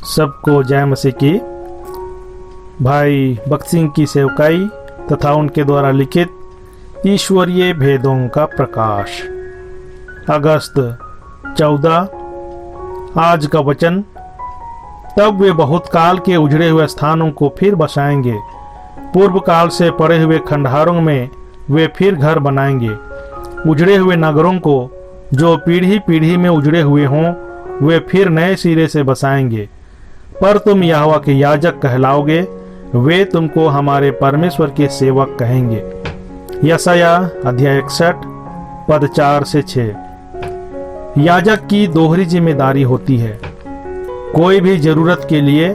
सबको जय मसीह की। भाई भक्त सिंह की सेवकाई तथा उनके द्वारा लिखित ईश्वरीय भेदों का प्रकाश, अगस्त 14। आज का वचन। तब वे बहुत काल के उजड़े हुए स्थानों को फिर बसाएंगे, पूर्व काल से पड़े हुए खंडहारों में वे फिर घर बनाएंगे। उजड़े हुए नगरों को जो पीढ़ी पीढ़ी में उजड़े हुए हों, वे फिर नए सिरे से बसाएंगे। पर तुम यहोवा के याजक कहलाओगे, वे तुमको हमारे परमेश्वर के सेवक कहेंगे। यशाया अध्याय 61 पद 4 से 6। याजक की दोहरी जिम्मेदारी होती है, कोई भी जरूरत के लिए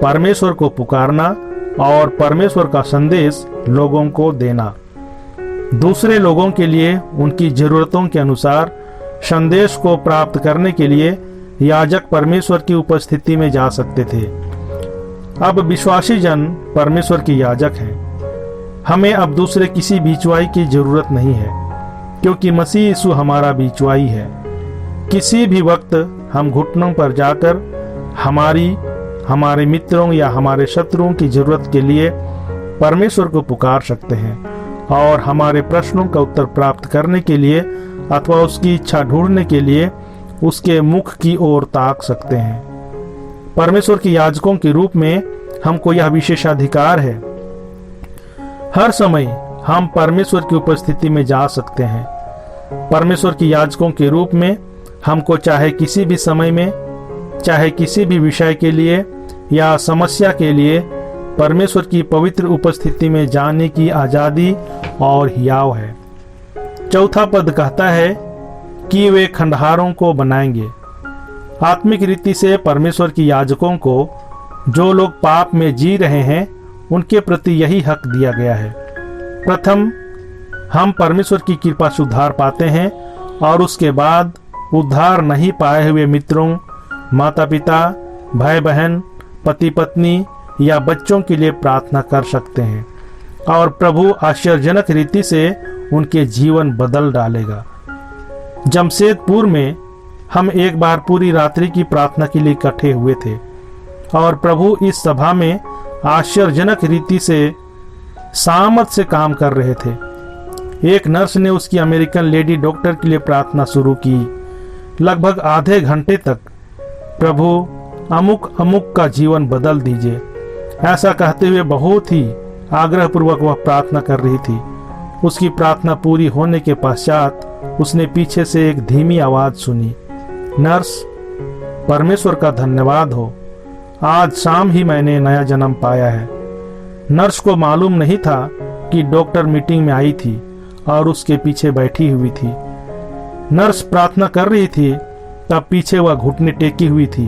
परमेश्वर को पुकारना और परमेश्वर का संदेश लोगों को देना। दूसरे लोगों के लिए उनकी जरूरतों के अनुसार संदेश को प्राप्त करने के लिए याजक परमेश्वर की उपस्थिति में जा सकते थे। अब विश्वासी जन परमेश्वर के याजक हैं। हमें अब दूसरे किसी बीचवाई की जरूरत नहीं है, क्योंकि मसीह यीशु हमारा बीचवाई है। किसी भी वक्त हम घुटनों पर जाकर हमारे मित्रों या हमारे शत्रुओं की जरूरत के लिए परमेश्वर को पुकार सकते हैं और हमारे प्रश्नों का उत्तर प्राप्त करने के लिए अथवा उसकी इच्छा ढूंढने के लिए उसके मुख की ओर ताक सकते हैं। परमेश्वर के याजकों के रूप में हमको यह विशेषाधिकार है। हर समय हम परमेश्वर की उपस्थिति में जा सकते हैं। परमेश्वर के याजकों के रूप में हमको चाहे किसी भी समय में, चाहे किसी भी विषय के लिए या समस्या के लिए परमेश्वर की पवित्र उपस्थिति में जाने की आजादी और हियाव है। चौथा पद कहता है कि वे खंडहारों को बनाएंगे। आत्मिक रीति से परमेश्वर की याजकों को जो लोग पाप में जी रहे हैं उनके प्रति यही हक दिया गया है। प्रथम हम परमेश्वर की कृपा से उद्धार पाते हैं और उसके बाद उद्धार नहीं पाए हुए मित्रों, माता पिता, भाई बहन, पति पत्नी या बच्चों के लिए प्रार्थना कर सकते हैं और प्रभु आश्चर्यजनक रीति से उनके जीवन बदल डालेगा। जमशेदपुर में हम एक बार पूरी रात्रि की प्रार्थना के लिए इकट्ठे हुए थे और प्रभु इस सभा में आश्चर्यजनक रीति से सामर्थ से काम कर रहे थे। एक नर्स ने उसकी अमेरिकन लेडी डॉक्टर के लिए प्रार्थना शुरू की। लगभग आधे घंटे तक प्रभु अमुक अमुक का जीवन बदल दीजिए, ऐसा कहते हुए बहुत ही आग्रहपूर्वक वह प्रार्थना कर रही थी। उसकी प्रार्थना पूरी होने के पश्चात उसने पीछे से एक धीमी आवाज सुनी, नर्स, परमेश्वर का धन्यवाद हो, आज शाम ही मैंने नया जन्म पाया है। नर्स को मालूम नहीं था कि डॉक्टर मीटिंग में आई थी और उसके पीछे बैठी हुई थी। नर्स प्रार्थना कर रही थी, तब पीछे वह घुटने टेकी हुई थी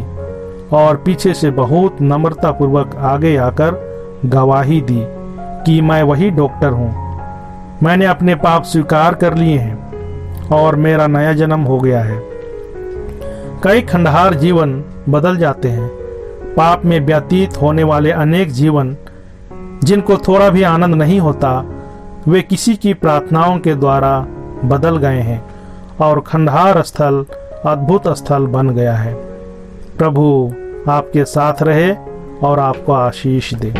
और पीछे से बहुत नम्रता पूर्वक आगे आकर गवाही दी कि मैं वही डॉक्टर हूँ, मैंने अपने पाप स्वीकार कर लिए हैं और मेरा नया जन्म हो गया है। कई खंडहार जीवन बदल जाते हैं। पाप में व्यतीत होने वाले अनेक जीवन जिनको थोड़ा भी आनंद नहीं होता, वे किसी की प्रार्थनाओं के द्वारा बदल गए हैं और खंडहार स्थल अद्भुत स्थल बन गया है। प्रभु आपके साथ रहे और आपको आशीष दे।